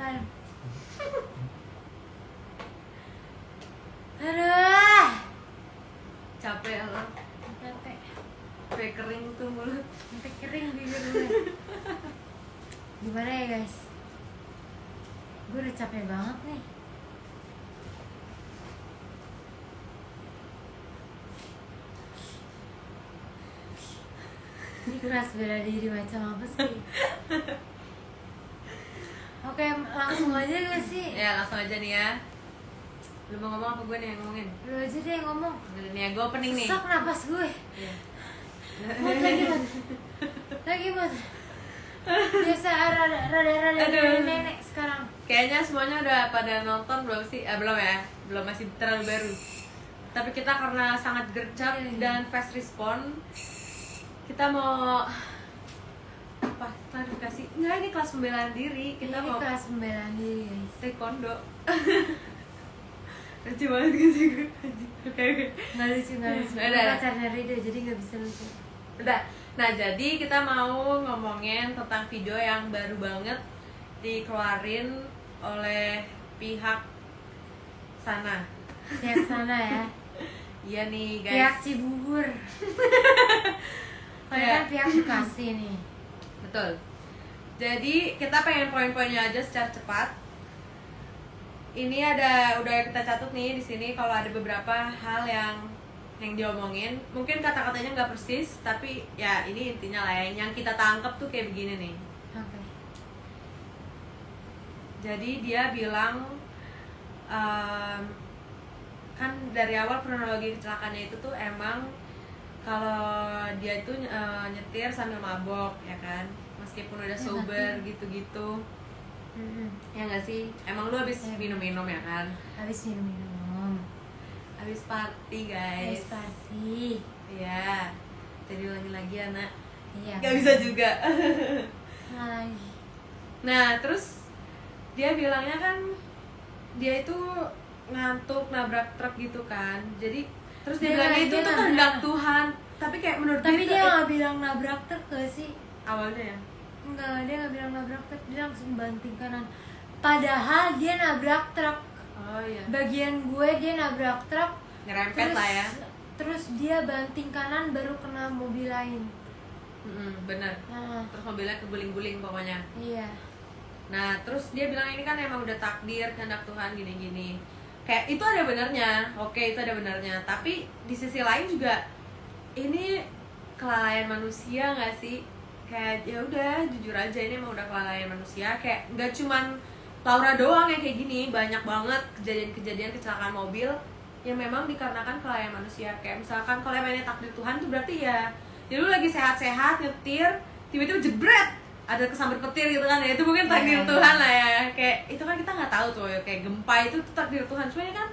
Apaan? Aduh, Capek lo. capek. Sampai kering tuh mulut. Sampai kering bibir gue. Gimana ya guys? Gue udah capek banget nih. Ini kelas bela diri macam apa sih? Oke, langsung aja gak sih? Ya langsung aja nih ya. Lu mau ngomong apa gue nih yang ngomongin? Lu aja deh yang ngomong. Udah nih ya, gue opening nih. Sesak napas gue. Iya. Mut lagi mut. Lagi mut. Biasa rada Aduh. nenek sekarang. Kayaknya semuanya udah pada nonton belum sih? Belum ya? Belum, masih terlalu baru. Tapi kita karena sangat gercep dan fast respon, kita mau apa? Klarifikasi? Enggak, ini kelas pembelaan diri. Kita Ini mau kelas pembelaan diri guys. taekwondo. Lucu banget gak sih gue? Oke. Nggak lucu. Udah. Gue pacarnya Rido jadi nggak bisa lucu. Udah. Nah, jadi kita mau ngomongin tentang video yang baru banget dikeluarin oleh pihak sana. Pihak sana ya. Iya nih, Pihak guys. Cibubur. Kalau Ya. kan pihak Bekasi nih. Betul. Jadi, kita pengen poin-poinnya aja secara cepat. Ini udah kita catat nih di sini kalau ada beberapa hal yang diomongin. Mungkin kata-katanya nggak persis, tapi ya ini intinya lah yang kita tangkap tuh kayak begini nih. Oke. Jadi dia bilang kan dari awal kronologi kecelakaannya itu tuh emang kalau dia itu nyetir sambil mabok ya kan, meskipun udah sober gitu-gitu. Ya nggak sih, emang lu habis Ya. minum-minum ya kan, Habis minum. habis party guys. Habis party. Iya, jadi lagi-lagi anak Iya. nggak bisa juga. Nggak lagi. Nah terus dia bilangnya kan dia itu ngantuk nabrak truk gitu kan, jadi terus dia bilang itu tuh kehendak Tuhan, tapi kayak menurut Tapi dia dia nggak bilang nabrak truk gak sih? awalnya ya. Enggak, dia nggak bilang nabrak truk, dia langsung banting kanan. Padahal dia nabrak truk. Oh iya, Bagian gue dia nabrak truk. ngerempet lah ya. Terus dia banting kanan baru kena mobil lain. Bener. Nah, Terus mobilnya keguling-guling pokoknya. iya. Nah terus dia bilang ini kan emang udah takdir kehendak Tuhan gini-gini. Kayak itu ada benernya, oke itu ada benernya. Tapi di sisi lain juga ini kelalaian manusia nggak sih? Kayak ya udah jujur aja ini emang udah kelalaian manusia. Kayak nggak cuman Laura doang yang kayak gini, banyak banget kejadian-kejadian kecelakaan mobil yang memang dikarenakan kelalaian manusia. Kayak misalkan kalau mainnya takdir Tuhan tuh berarti ya lu lagi sehat-sehat nyetir tiba-tiba jebret ada kesambet petir gitu kan ya, itu mungkin takdir Iya. Tuhan lah ya. Kayak itu kan kita nggak tahu tuh ya, kayak gempa itu tuh takdir Tuhan. Cuma ini kan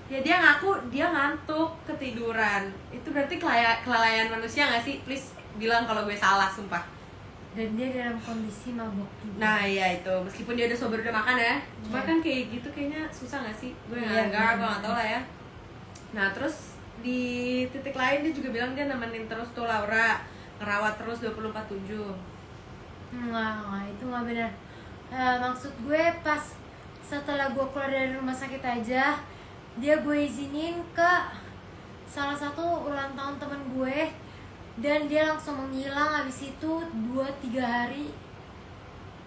ya dia ngaku dia ngantuk ketiduran, itu berarti kelalaian manusia nggak sih? Please bilang kalau gue salah, sumpah. Dan dia dalam kondisi mabuk juga. Nah iya itu, meskipun dia udah sober udah makan ya, cuma Iya. kan kayak gitu kayaknya susah nggak sih? Gue Iya, gue bener. nggak tahu lah ya. Nah terus di titik lain dia juga bilang dia nemenin terus tuh Laura, ngerawat terus 24/7. Enggak, itu nggak benar. Maksud gue pas setelah gue keluar dari rumah sakit aja, dia gue izinin ke salah satu ulang tahun temen gue, dan dia langsung menghilang. Habis itu 2-3 hari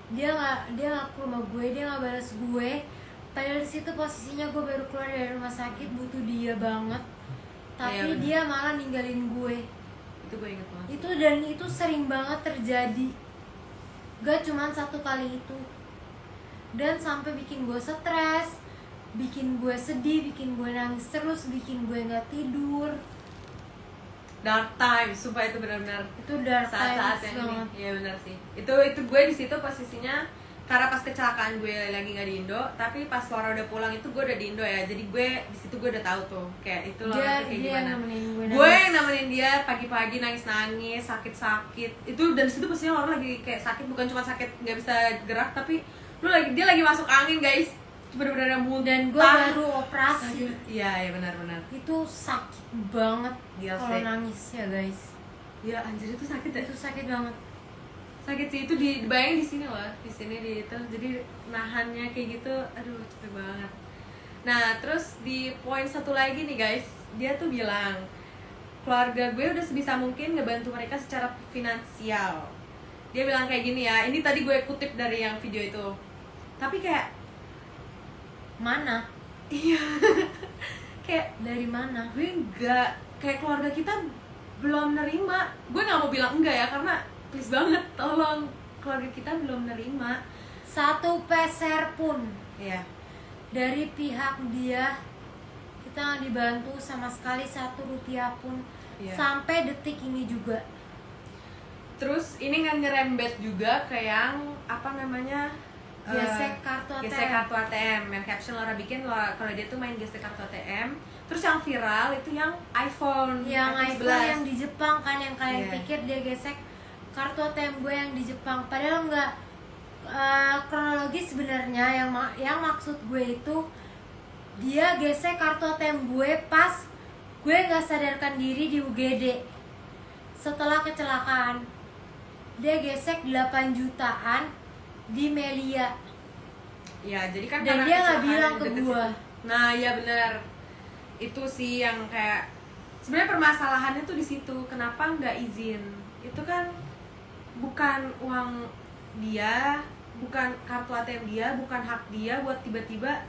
dia nggak ke rumah gue, dia nggak balas gue. Padahal di situ posisinya gue baru keluar dari rumah sakit, butuh dia banget. Tapi Iya, bener. dia malah ninggalin gue. Itu gue inget banget. Itu sering banget terjadi. Gak cuman satu kali itu. Dan sampai bikin gue stres, bikin gue sedih, bikin gue nangis terus, bikin gue nggak tidur. Dark time, sumpah itu benar-benar Itu dark saat-saat times yang ini. banget. Iya benar sih. Itu gue di situ posisinya karena pas kecelakaan gue lagi nggak di Indo, tapi pas Laura udah pulang itu gue udah di Indo ya. Jadi gue di situ gue udah tahu tuh kayak itu Laura tuh kayak Dia gimana. nemenin gue Gue nangis. yang nemenin dia pagi-pagi nangis-nangis, sakit-sakit. Itu dan di situ posisinya Laura lagi kayak sakit, bukan cuma sakit nggak bisa gerak, tapi dia lagi masuk angin guys. Bener-bener muntah. Dan gue baru operasi. Iya benar-benar. Itu sakit banget Gila kalau sih. nangis ya guys. Ya anjir itu sakit ya. Itu sakit banget. sakit sih itu dibayangin di sini loh, di sini di itu, jadi nahannya kayak gitu, aduh capek banget. Nah terus di poin satu lagi nih guys, dia tuh bilang keluarga gue udah sebisa mungkin ngebantu mereka secara finansial. Dia bilang kayak gini ya, ini tadi gue kutip dari yang video itu, tapi kayak Mana? iya kayak Dari mana? gue enggak, kayak keluarga kita belum nerima. Gue nggak mau bilang enggak ya, karena please banget tolong, keluarga kita belum nerima. 1 peser pun Iya. dari pihak dia kita nggak dibantu sama sekali 1 rupiah pun. Iya. Sampai detik ini juga. Terus ini nggak nyerembet juga ke yang apa namanya, Gesek kartu ATM. gesek kartu ATM, yang caption Laura bikin kalau dia tuh main gesek kartu ATM. Terus yang viral itu yang iPhone, Yang iPhone 11. yang di Jepang kan, yang kalian Iya. pikir dia gesek kartu ATM gue yang di Jepang, padahal enggak. Kronologis sebenarnya yang maksud gue itu dia gesek kartu ATM gue pas gue nggak sadarkan diri di UGD setelah kecelakaan. Dia gesek 8 jutaan di Melia. Ya jadi kan Dan karena dia nggak kecelakaan bilang yang ke deket gua. situ. Nah iya benar, itu sih yang kayak sebenarnya permasalahannya tuh di situ, kenapa nggak izin. Itu kan bukan uang dia, bukan kartu ATM dia, bukan hak dia buat tiba-tiba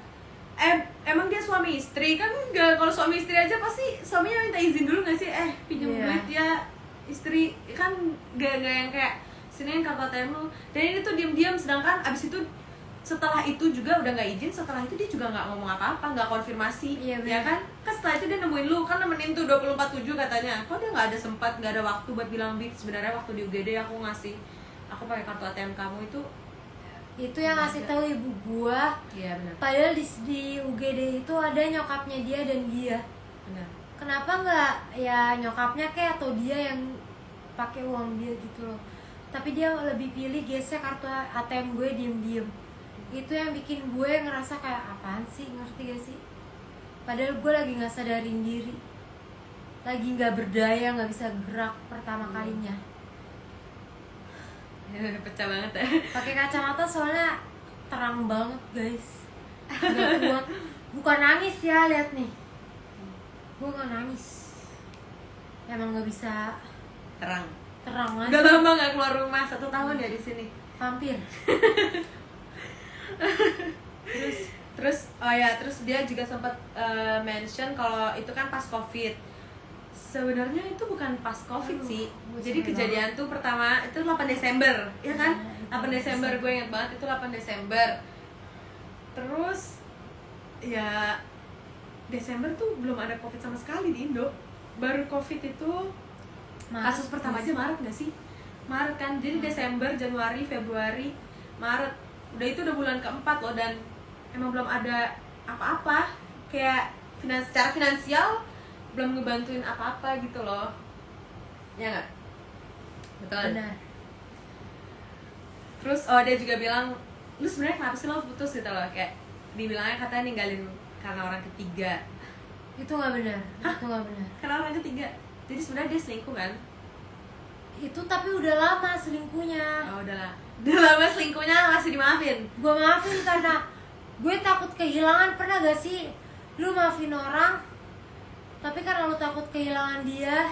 emang dia suami istri kan enggak. Kalau suami istri aja pasti suaminya minta izin dulu nggak sih, pinjam Iya. duit ya istri, kan gak yang kayak sini kartu ATM lu. Dan ini tuh diam-diam, sedangkan abis itu setelah itu juga udah nggak izin, setelah itu dia juga nggak ngomong apa-apa, nggak konfirmasi. Iya, ya bener. kan setelah itu dia nemuin lu, kan nemenin tuh 24/7 katanya. Kok dia nggak ada sempat, nggak ada waktu buat bilang, Bib sebenarnya waktu di UGD aku pakai kartu ATM kamu Itu yang ngasih tahu ibu gua. iya benar Padahal di UGD itu ada nyokapnya dia dan dia. benar. Kenapa nggak ya nyokapnya kayak atau dia yang pakai uang dia gitu loh. Tapi dia lebih pilih gesek kartu ATM gue diem-diem. Itu yang bikin gue ngerasa kayak apaan sih, ngerti gak sih? Padahal gue lagi nggak sadarin diri, lagi nggak berdaya, nggak bisa gerak pertama kalinya. Pecah banget ya. Pakai kacamata soalnya terang banget guys, nggak kuat. Bukan nangis ya, lihat nih, gue nggak nangis, emang nggak bisa Terang. terang Udah aja. lama nggak keluar rumah, 1 tahun ya di sini. Hampir. Terus terus dia juga sempat mention kalau itu kan pas COVID. Sebenarnya itu bukan pas COVID sih. gue Jadi sorry kejadian tuh pertama itu 8 Desember, ya kan? Iya, 8 Desember gue ingat banget itu 8 Desember. Terus ya Desember tuh belum ada COVID sama sekali di Indo. Baru COVID itu kasus pertama aja Maret nggak sih? Maret kan, jadi Desember, Januari, Februari, Maret, udah itu udah bulan keempat loh, dan emang belum ada apa-apa, kayak secara finansial belum ngebantuin apa-apa gitu loh, ya nggak? Betul. Benar. Terus dia juga bilang, lu sebenarnya kenapa sih lo putus gitu loh, kayak dibilangnya katanya ninggalin karena orang ketiga. Itu nggak benar. Itu nggak benar. Karena orang ketiga, jadi sebenarnya dia selingkuh kan? Itu tapi udah lama selingkuhnya. Oh udahlah, udah lama selingkuhnya masih dimaafin. Gue maafin karena gue takut kehilangan. Pernah gak sih lu maafin orang tapi karena lu takut kehilangan dia,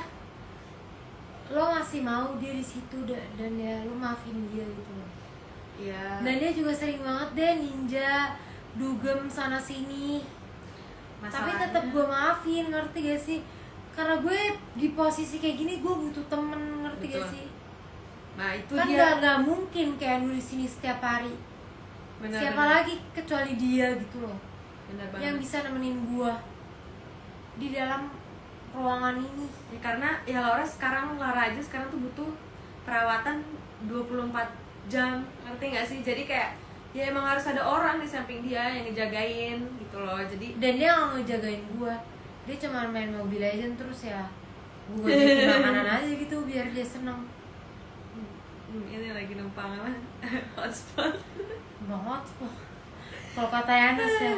lo masih mau dia di situ dan ya lu maafin dia gitu loh. Iya. Dan dia juga sering banget deh ninja, dugem sana sini. Tapi tetap gue maafin, ngerti gak sih? Karena gue di posisi kayak gini gue butuh temen, ngerti gak Betul. sih? Nah itu Kan dia. gak mungkin kayak lu di sini setiap hari. Benar, Siapa benar. lagi kecuali dia gitu loh, Benar banget. yang bisa nemenin gue di dalam ruangan ini. Ya, karena ya Laura aja sekarang tuh butuh perawatan 24 jam, ngerti gak sih? Jadi kayak ya emang harus ada orang di samping dia yang ngejagain gitu loh. Jadi Dan dia gak ngejagain gue, dia cuma main Mobile Legends terus ya gue jadi makanan aja gitu biar dia seneng. ini lagi numpang apa? Hotspot. Banget kok. Kalau kata Yanes ya,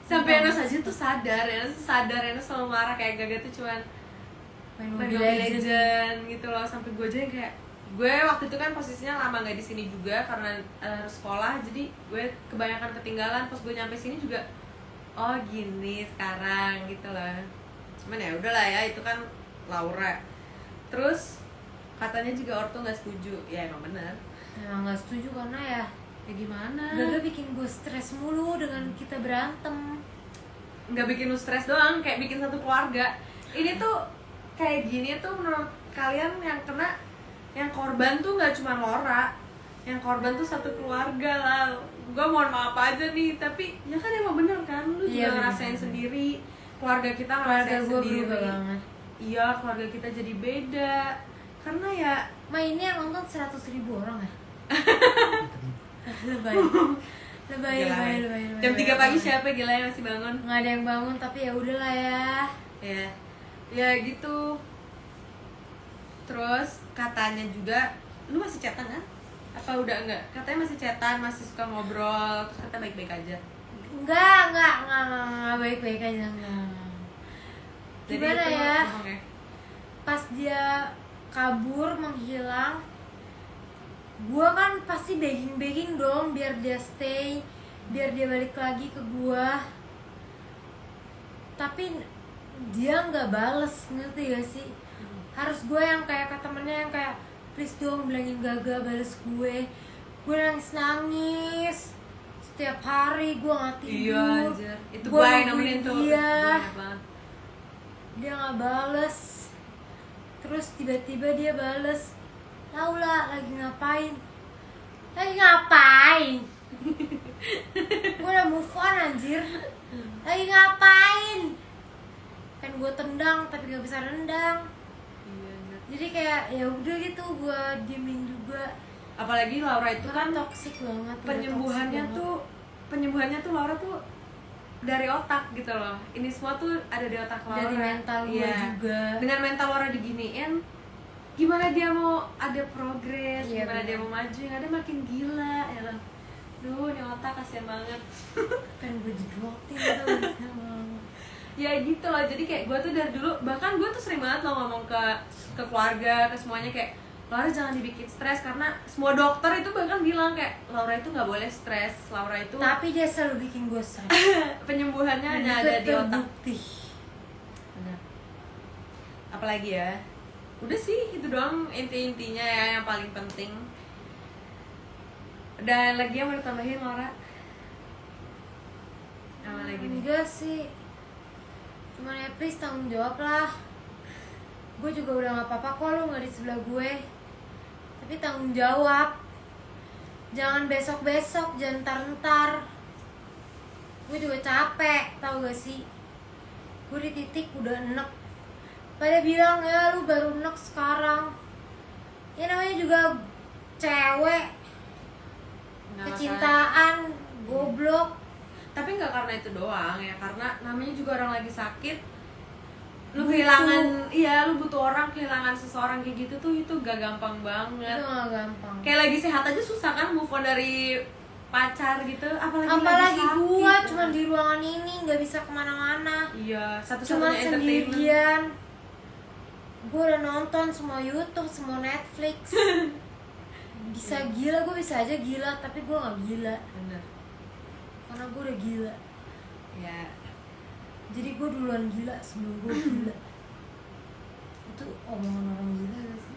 Sampai Enos aja tuh sadar, Enos selalu marah kayak Gaga tuh cuman main main Mobile Mobile Legends. Legend gitu loh. Sampai gue aja yang kayak gue waktu itu kan posisinya lama nggak di sini juga karena harus sekolah, jadi gue kebanyakan ketinggalan. Pas gue nyampe sini juga oh gini sekarang gitu lah. Cuman ya udahlah ya, itu kan Laura. Terus katanya juga ortu nggak setuju. Ya emang bener. Emang nggak setuju karena ya gimana? Gaga bikin gue stres mulu dengan kita berantem. Nggak bikin lu stres doang, kayak bikin satu keluarga. Ini tuh kayak gini tuh menurut kalian yang kena, yang korban tuh nggak cuma Laura, yang korban tuh satu keluarga lah. Gue mohon maaf aja nih, tapi ya kan emang bener kan, lu Iya, juga bener. ngerasain sendiri, keluarga kita Keluarga ngerasain gue sendiri. berubah banget. Iya, keluarga kita jadi beda karena ya Ma ini yang nonton 100.000 orang ya? Lebay. Lebay. jam 3 pagi siapa gila yang masih bangun? Nggak ada yang bangun tapi ya udahlah ya. Ya gitu. Terus katanya juga lu masih chatan kan? Apa udah enggak? Katanya masih chatan, masih suka ngobrol, terus kata baik-baik aja. Enggak baik-baik aja enggak. Jadi Gimana itu ya? bohongnya. Pas dia kabur menghilang, gua kan pasti begging dong biar dia stay, biar dia balik lagi ke gua. Tapi dia nggak bales, ngerti gak sih? Harus gue yang kayak ke temennya yang kayak please dong bilangin Gaga bales gue. Gue nangis setiap hari, gue nggak tidur. Iya anjir. Itu Gua gue yang nungguin nemenin tuh. dia. Banyak banget. Dia nggak bales. Terus tiba-tiba dia bales, Laura lagi ngapain? Lagi ngapain? Gue udah move on anjir. Lagi ngapain? Kan gue tendang tapi gak bisa nendang. Iya anjir. Jadi kayak ya udah gitu, gue diemin juga. Apalagi Laura itu kan toksik banget. penyembuhannya tuh Laura tuh dari otak gitu loh. Ini semua tuh ada di otak Laura. Dari mental gue Iya. juga. Dengan mental Laura diginiin, gimana dia mau ada progres, Iya, gimana bener. dia mau maju, yang ada makin gila ya lah. Duh, ini otak kasihan banget. Pengen gue jedotin tuh. Ya gitu loh, jadi kayak gue tuh dari dulu, bahkan gue tuh sering banget loh ngomong ke keluarga, ke semuanya kayak Laura jangan dibikin stres, karena semua dokter itu bahkan bilang kayak Laura itu nggak boleh stres, Laura itu Tapi dia selalu bikin gue stres. penyembuhannya Dan hanya itu ada di otak. terbukti. Benar. Apalagi ya, udah sih itu doang inti-intinya ya yang paling penting. Dan lagi yang mau ditambahin Laura? Apa lagi nih? Enggak sih, cuman ya please tanggung jawab lah. Gue juga udah gak apa-apa kok lu gak di sebelah gue, tapi tanggung jawab. Jangan besok-besok, jangan ntar-ntar. Gue juga capek, tau gak sih? Gue di titik udah enek. Pada bilang ya lu baru enek sekarang. Ya namanya juga cewek, Nggak masalah. kecintaan, goblok. Tapi nggak karena itu doang ya, karena namanya juga orang lagi sakit, lu Butuh. kehilangan, iya lu butuh orang, kehilangan seseorang kayak gitu tuh itu gak gampang banget. Itu gak gampang. Kayak lagi sehat aja susah kan move on dari pacar gitu, apalagi Apalagi lagi sakit. gua cuma di ruangan ini nggak bisa kemana-mana, Iya, cuma satu-satunya entertainment. sendirian. Gua udah nonton semua YouTube, semua Netflix. Bisa gila, gua bisa aja gila, tapi gua nggak gila Bener. karena gua udah gila. Ya, Jadi gua duluan gila sebelum gua gila. Itu omongan orang gila gak sih?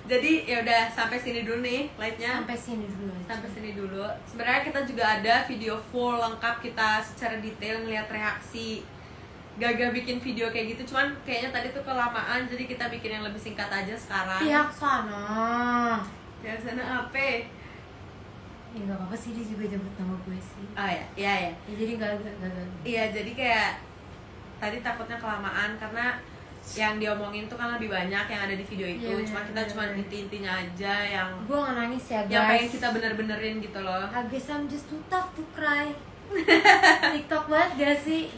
jadi ya udah sampai sini dulu nih live-nya. Sampai sini dulu aja. Sampai sini dulu. Sebenarnya kita juga ada video full lengkap kita secara detail ngeliat reaksi Gaga bikin video kayak gitu, cuman kayaknya tadi tuh kelamaan, jadi kita bikin yang lebih singkat aja sekarang. Pihak sana. Dari sana apa? Ya nggak apa-apa sih, dia juga jemput nama gue sih. Oh ya, iya ya. Ya jadi nggak. Iya, jadi kayak tadi takutnya kelamaan karena yang diomongin tuh kan lebih banyak yang ada di video itu. Iya, Cuma kita bener, cuma bener. inti-intinya aja yang Gue nggak nangis ya guys. yang pengen kita bener-benerin gitu loh. I guess I'm just too tough to cry. TikTok banget gak sih?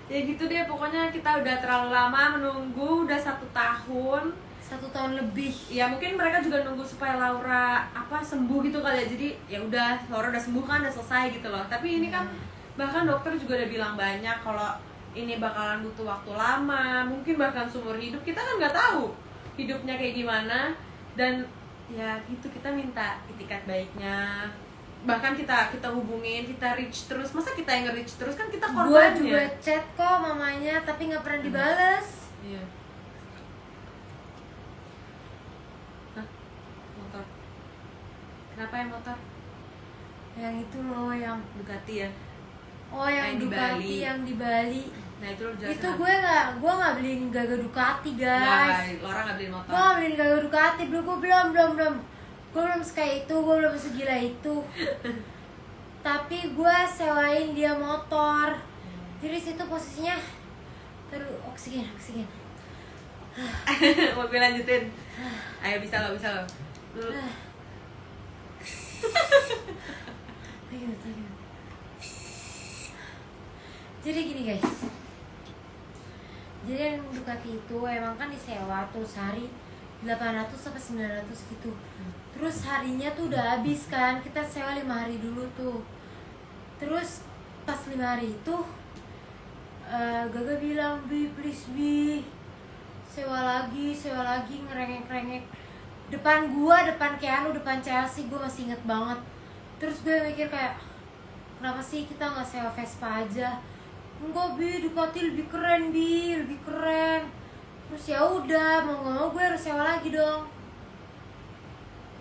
Ya gitu deh, pokoknya kita udah terlalu lama menunggu, udah 1 tahun. 1 tahun lebih. Ya mungkin mereka juga nunggu supaya Laura sembuh gitu kali ya. Jadi ya udah, Laura udah sembuh kan, udah selesai gitu loh. Tapi ini kan bahkan dokter juga udah bilang banyak kalau ini bakalan butuh waktu lama, mungkin bahkan seumur hidup, kita kan nggak tahu. hidupnya kayak gimana. Dan ya gitu, kita minta itikat baiknya, bahkan kita hubungin, kita reach terus. Masa kita yang nge-reach terus, kan kita Gue korbannya. juga chat kok mamanya tapi nggak pernah dibales. Iya. Hah? Motor. Kenapa ya motor? Yang itu loh, yang Bugatti ya? oh yang Yang di Ducati Bali. yang di Bali. Nah itu lo jelasin. Itu gue nggak beliin Gaga Ducati Nggak, guys. Laura nggak beliin motor. Gue nggak beliin Gaga Ducati, gue belum. Gue belum sekaya itu, gue belum segila itu. Tapi gue sewain dia motor. Jadi situ posisinya terus oksigen. Mau gue lanjutin? Ayo, bisa lo. Lu. Ayo. Jadi gini guys. Jadi yang Ducati itu emang kan disewa tuh sehari 800 sampai 900 gitu. Terus harinya tuh udah habis kan. Kita sewa 5 hari dulu tuh. Terus pas 5 hari itu Gaga bilang, "Bi, please Bi, sewa lagi ngerengek depan gua, depan Keanu, depan Chelsea." Gue masih inget banget. Terus gue mikir kayak, kenapa sih kita nggak sewa Vespa aja? Enggak Bi, Ducati lebih keren Bi, lebih keren. Terus ya udah, mau nggak mau gue harus sewa lagi dong.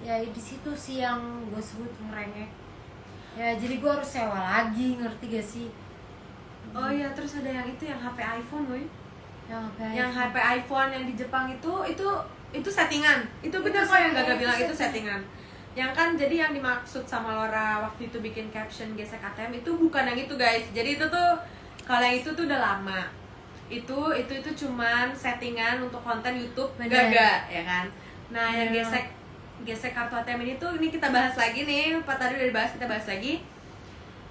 Ya di situ sih yang gue sebut ngerengek. Ya jadi gue harus sewa lagi, ngerti gak sih? Oh iya, terus ada yang itu, yang HP iPhone, woy. Yang apa? Yang HP iPhone yang di Jepang itu settingan. Itu benar Itu kok yang Gaga settingan, bilang itu itu settingan. Yang kan jadi yang dimaksud sama Laura waktu itu bikin caption gesek ATM itu bukan yang itu guys. Jadi itu tuh, kalau yang itu tuh udah lama. Itu cuman settingan untuk konten YouTube Gaga, ya kan. Nah, yang gesek kartu ATM ini kita bahas lagi nih. Pak tadi udah dibahas, kita bahas lagi.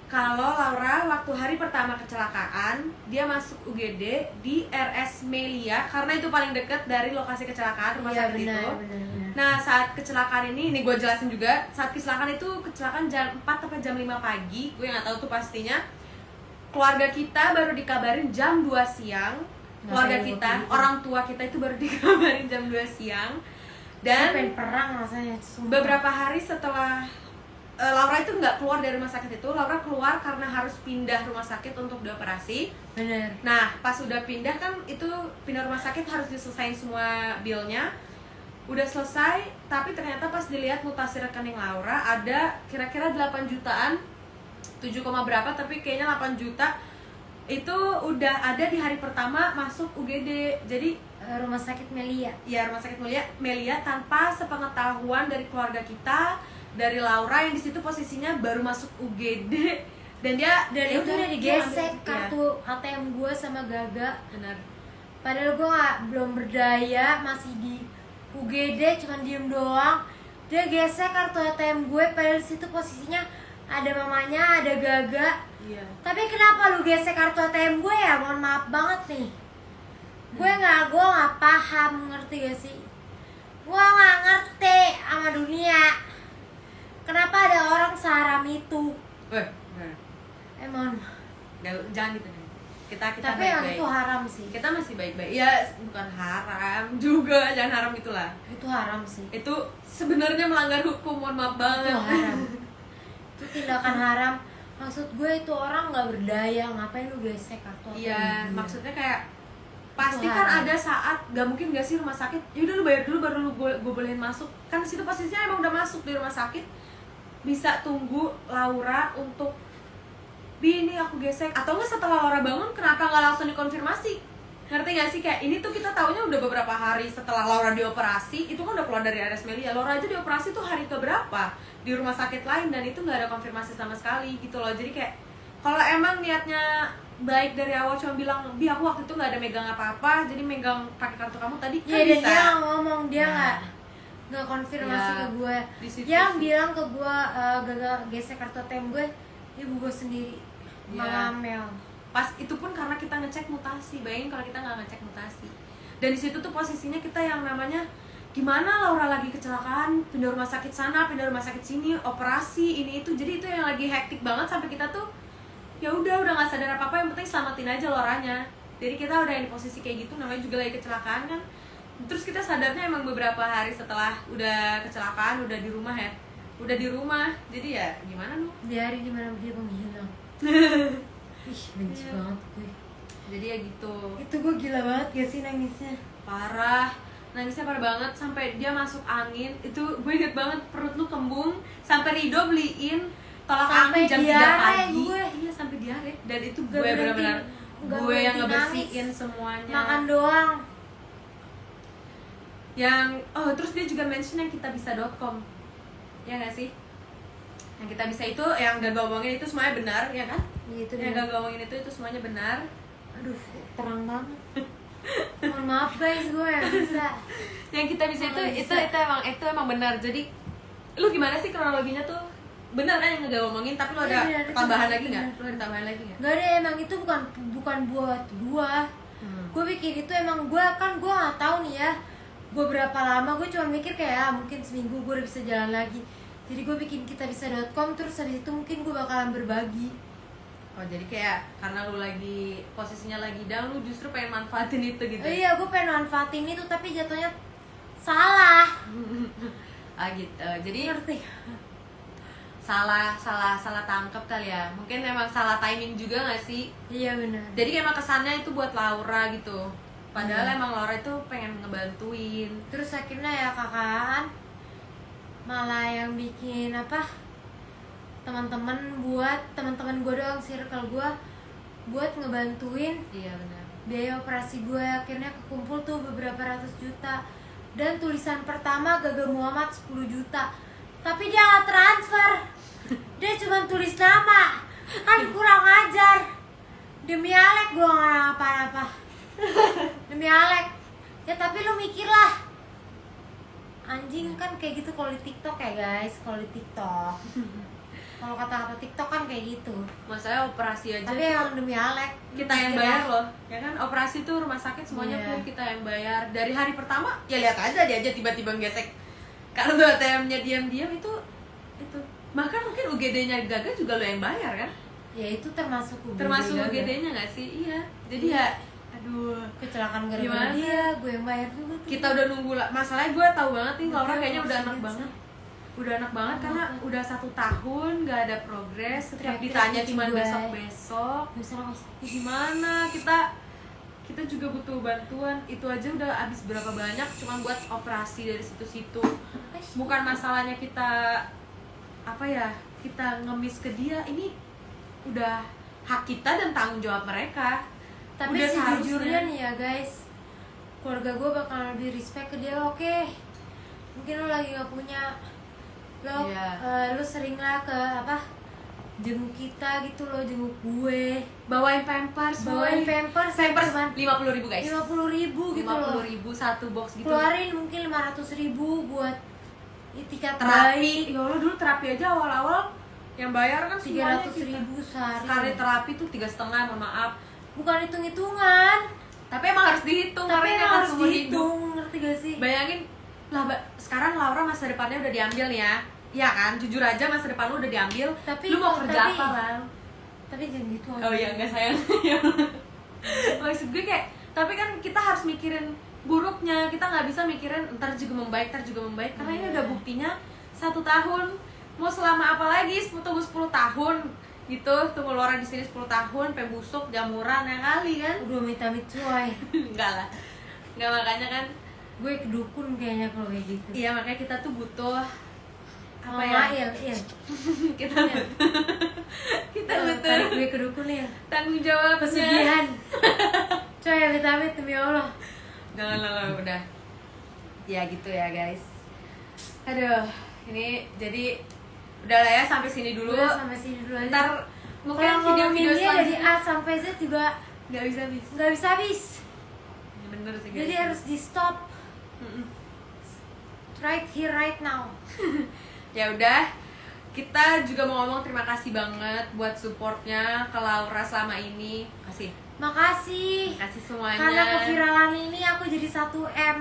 Kalau Laura waktu hari pertama kecelakaan, dia masuk UGD di RS Melia karena itu paling dekat dari lokasi kecelakaan rumah sakit itu. Benar. Nah, saat kecelakaan ini gue jelasin juga. Saat kecelakaan itu kecelakaan jam 4 sampai jam 5 pagi, gue nggak tahu tuh pastinya. Keluarga kita baru dikabarin jam 2 siang. Keluarga kita, orang tua kita itu baru dikabarin jam 2 siang. Dan pengen perang rasanya. Sumpah. beberapa hari setelah Laura itu nggak keluar dari rumah sakit itu. Laura keluar karena harus pindah rumah sakit untuk dioperasi. Bener. Nah, pas udah pindah kan itu pindah rumah sakit harus diselesain semua bilnya. Udah selesai, tapi ternyata pas dilihat mutasi rekening Laura ada kira-kira 8 jutaan, 7, berapa, tapi kayaknya 8 juta itu udah ada di hari pertama masuk UGD. Jadi Rumah sakit Melia. ya rumah sakit Melia tanpa sepengetahuan dari keluarga kita, dari Laura yang di situ posisinya baru masuk UGD. Dan ya Itu udah digesek ya. kartu ATM gue sama Gaga. Benar. Padahal gue belum berdaya, masih di UGD, cuman diem doang. Dia gesek kartu ATM gue, padahal di situ posisinya ada mamanya, ada Gaga. Iya. Tapi kenapa lu gesek kartu ATM gue ya? Mohon maaf banget nih. Gue nggak paham, ngerti gak sih? Gue nggak ngerti sama dunia. Kenapa ada orang seharam itu? Mohon. Jangan gitu. Kita Tapi yang baik-baik. itu haram sih. Kita masih baik-baik. Ya, bukan haram juga, jangan haram itulah. Itu haram sih. Itu sebenarnya melanggar hukum, mohon maaf Itu banget. haram. Itu tindakan haram. Maksud gue itu orang nggak berdaya, ngapain lu gesek kartu ATM? Iya, dia? maksudnya kayak pasti Itu kan haram. ada saat gak mungkin gak sih rumah sakit, yaudah lu bayar dulu baru gue bolehin masuk. Kan di situ posisinya emang udah masuk di rumah sakit. Bisa tunggu Laura untuk Bi, ini aku gesek. Atau enggak setelah Laura bangun, kenapa nggak langsung dikonfirmasi? Ngerti gak sih? Kayak ini tuh kita taunya udah beberapa hari setelah Laura dioperasi. Itu kan udah keluar dari RS Melia. Laura itu dioperasi tuh hari keberapa di rumah sakit lain, dan itu nggak ada konfirmasi sama sekali gitu loh. Jadi kayak kalau emang niatnya baik dari awal, cuma bilang, Bi aku waktu itu nggak ada megang apa-apa, jadi megang pakai kartu kamu tadi, kan Iya, dan bisa. dia nggak ngomong, dia Nah. nggak konfirmasi Ya, ke gue. di situ Dia sih. bilang ke gue, Gaga gesek kartu ATM gue, ibu gue sendiri. Iya. Ngamel. Pas itu pun karena kita ngecek mutasi. Bayangin kalau kita nggak ngecek mutasi. Dan di situ tuh posisinya kita yang namanya gimana, Laura lagi kecelakaan, pindah rumah sakit sana, pindah rumah sakit sini, operasi ini itu. Jadi itu yang lagi hektik banget sampai kita tuh ya udah nggak sadar apa-apa, yang penting selamatin aja Lauranya. Jadi kita udah di posisi kayak gitu, namanya juga lagi kecelakaan kan. Terus kita sadarnya emang beberapa hari setelah udah kecelakaan, udah di rumah ya, udah di rumah. Jadi ya gimana lu? Di hari dimana dia menghilang. Ih, benci banget gue. Jadi ya gitu. Itu gue gila banget gak sih nangisnya? Parah, nangisnya parah banget sampai dia masuk angin. Itu gue inget banget, perut lu kembung sampai Rido beliin tolak Sampai angin jam 3 diare pagi. gue. Iya, sampai diare. Dan itu Gak gue berhenti- benar-benar gak gue yang berhenti ngebersihin nangis. semuanya. Makan doang. Yang terus dia juga mention yang kitabisa.com. Ya gak sih? Yang kita bisa itu yang gak ngomongin itu semuanya benar, ya kan? Gitu Yang deh. gak ngomongin itu semuanya benar. Aduh, terang banget. Mohon maaf guys, gue yang bisa. Yang kita bisa Oh, itu bisa. itu emang benar. Jadi lu gimana sih kronologinya tuh? Benar kan yang gak ngomongin, tapi lu Iya, ada benar, itu tambahan benar, lagi nggak? benar. Lu ada tambahan lagi nggak? Gak ada, emang itu bukan buat gue. Gue pikir itu emang gue nggak tahu nih ya. Gue berapa lama, gue cuma mikir kayak mungkin seminggu gue udah bisa jalan lagi. Jadi gue bikin kitabisa.com, terus habis itu mungkin gue bakalan berbagi. Oh, jadi kayak karena lu lagi posisinya lagi down, lu justru pengen manfaatin itu gitu. Oh iya, gue pengen manfaatin itu tapi jatuhnya salah. Gitu. Jadi Ngerti? salah tangkap kali ya. Mungkin emang salah timing juga nggak sih? Iya benar. Jadi emang kesannya itu buat Laura gitu. Padahal Iya. emang Laura itu pengen ngebantuin. Terus akhirnya ya kakaan malah yang bikin apa, teman-teman gue doang, circle gue buat ngebantuin Iya benar. biaya operasi gue. Akhirnya kekumpul tuh beberapa ratus juta, dan tulisan pertama Gaga Muhammad 10 juta, tapi dia nggak transfer, dia cuma tulis nama. Kan kurang ajar. Demi Alek gue nggak apa-apa. Demi Alek ya, tapi lu mikir lah, anjing kan kayak gitu kalau di TikTok ya guys. Kalau di TikTok, kalau kata-kata TikTok kan kayak gitu, Masalahnya operasi aja tapi tuh emang demi Alek kita yang bayar loh, ya kan? Operasi tuh rumah sakit semuanya Iya. full kita yang bayar. Dari hari pertama ya lihat aja dia aja tiba-tiba gesek kartu ATM-nya diam-diam itu. Bahkan mungkin UGD-nya Gaga juga lo yang bayar kan? ya. Itu termasuk Termasuk Gaga. UGD-nya nggak sih? Iya. Jadi Iya. ya, aduh. Kecelakaan gara-gara Gimana? dia, gue yang bayar juga tuh. Kita udah nunggu lah. Masalahnya gue tahu banget nih Laura Iya, kayaknya udah masih anak bisa. banget. Udah anak banget Anak karena banget. udah 1 tahun nggak ada progres. Setiap Teriak-teriak ditanya gitu cuma gue. besok-besok. Gak usah nangis. Gimana kita juga butuh bantuan. Itu aja udah habis berapa banyak cuma buat operasi dari situ-situ. Bukan masalahnya kita apa ya, kita ngemis ke dia. Ini udah hak kita dan tanggung jawab mereka. Tapi Udah sejujurnya seharusnya. nih ya guys, keluarga gue bakal lebih respect ke dia. Oke, mungkin lo lagi gak punya, lo Iya. lo sering lah ke apa, jenguk kita gitu, lo jenguk gue, Bawain pampers, bawain pampers cuman 50.000 guys. 50.000 gitu loh. 50.000 satu box gitu. Keluarin mungkin 500.000 buat tiket Terapi. bayi, Ya Allah, dulu terapi aja awal-awal yang bayar kan semuanya 300.000 sehari. Sekali terapi tuh 3,5, mohon maaf. Bukan hitung-hitungan, Tapi emang harus dihitung tapi karena ini emang akan harus seumur hidup. dihitung, ngerti gak sih? Bayangin lah, sekarang Laura masa depannya udah diambil nih ya. Iya kan? Jujur aja masa depan lu udah diambil. Tapi- lu mau kerja tapi- apa, Lang? Tapi jangan gitu. Oh iya, enggak sayang. Maksud gue kayak, tapi kan kita harus mikirin buruknya. Kita nggak bisa mikirin ntar juga membaik. Karena ini Iya. udah buktinya 1 tahun. Mau selama apa lagi? Tunggu 10 tahun gitu. Tunggu Laura di sini 10 tahun, sampai busuk, jamuran ya kali kan? Udah amit-amit coy. Enggak lah. Enggak, makanya kan. Gue kedukun kayaknya kalau kayak gitu. Iya, makanya kita tuh butuh apa Mama, ya? iya. Kita butuh kita butuh Tarik gue kedukun ya. tanggung jawabnya. Pesugihan. Coy, amit-amit demi Allah. Jangan lah, udah. Ya gitu ya guys. Aduh, ini jadi udah lah ya, sampai sini dulu. Udah sampai sini dulu aja. Ntar mungkin Kalau video-video ngomongin dia dari selanjutnya A sampai Z juga nggak bisa habis. nggak bisa habis. Ya, bener sih guys. Jadi harus di stop Mm-mm. right here right now. Ya udah, kita juga mau ngomong terima kasih banget buat supportnya ke Laura selama ini. Kasih Makasih. semuanya. Karena keviralan ini aku jadi 1M.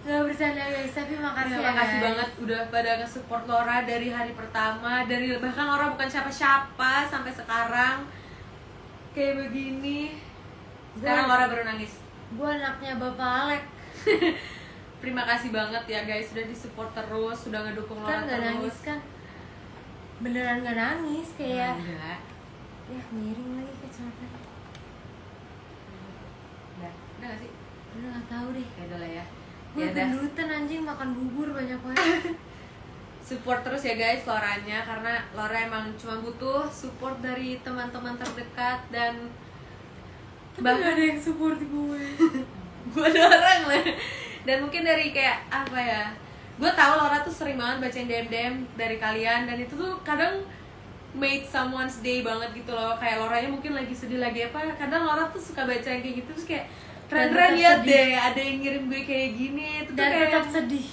Gak bercanda guys, tapi makasih Terima ya kasih guys. banget udah pada nge-support Laura dari hari pertama, dari bahkan Laura bukan siapa-siapa sampai sekarang kayak begini. Sekarang Laura baru nangis. Gue anaknya Bapak Alek. Terima kasih banget ya guys, sudah disupport terus, sudah ngedukung Laura Kan gak terus. nangis kan? Beneran gak nangis kayak. Enggak. Ya miring lagi kacamatanya. Udah gak sih? Udah gak tau deh. Ya udah lah ya. Gue Ya udah. gendutan anjing, makan bubur banyak banget. Support terus ya guys Lauranya, karena Laura emang cuma butuh support dari teman-teman terdekat dan Bahkan ada yang support gue. gue dorong lah. Dan mungkin dari kayak apa ya, gue tahu Laura tuh sering banget bacain DM dari kalian, dan itu tuh kadang made someone's day banget gitu loh. Kayak Lauranya mungkin lagi sedih lagi apa, kadang Laura tuh suka baca yang kayak gitu, terus kayak keren-keren, liat deh ada yang ngirim gue kayak gini. Itu tuh Dan kayak tetap sedih.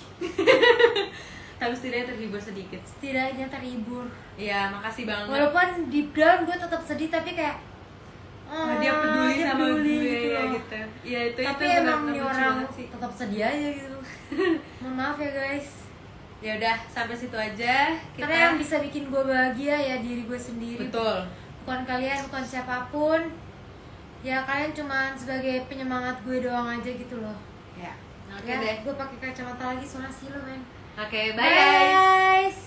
tapi setidaknya terhibur sedikit. Setidaknya terhibur. Iya, makasih banget. Walaupun deep down gue tetap sedih, tapi kayak Dia peduli sama gue gitu ya loh. gitu. Iya itu Tapi itu emang benar-benar nih lucu orang banget sih. tetap sedih aja gitu. Mohon maaf ya guys. Ya udah sampai situ aja kita. Karena yang bisa bikin gue bahagia ya diri gue sendiri. Betul. Bukan kalian, bukan siapapun. Ya kalian cuman sebagai penyemangat gue doang aja gitu loh. Ya. Oke Ya, deh. gue pakai kacamata lagi soalnya silau men. Oke, bye guys. Guys.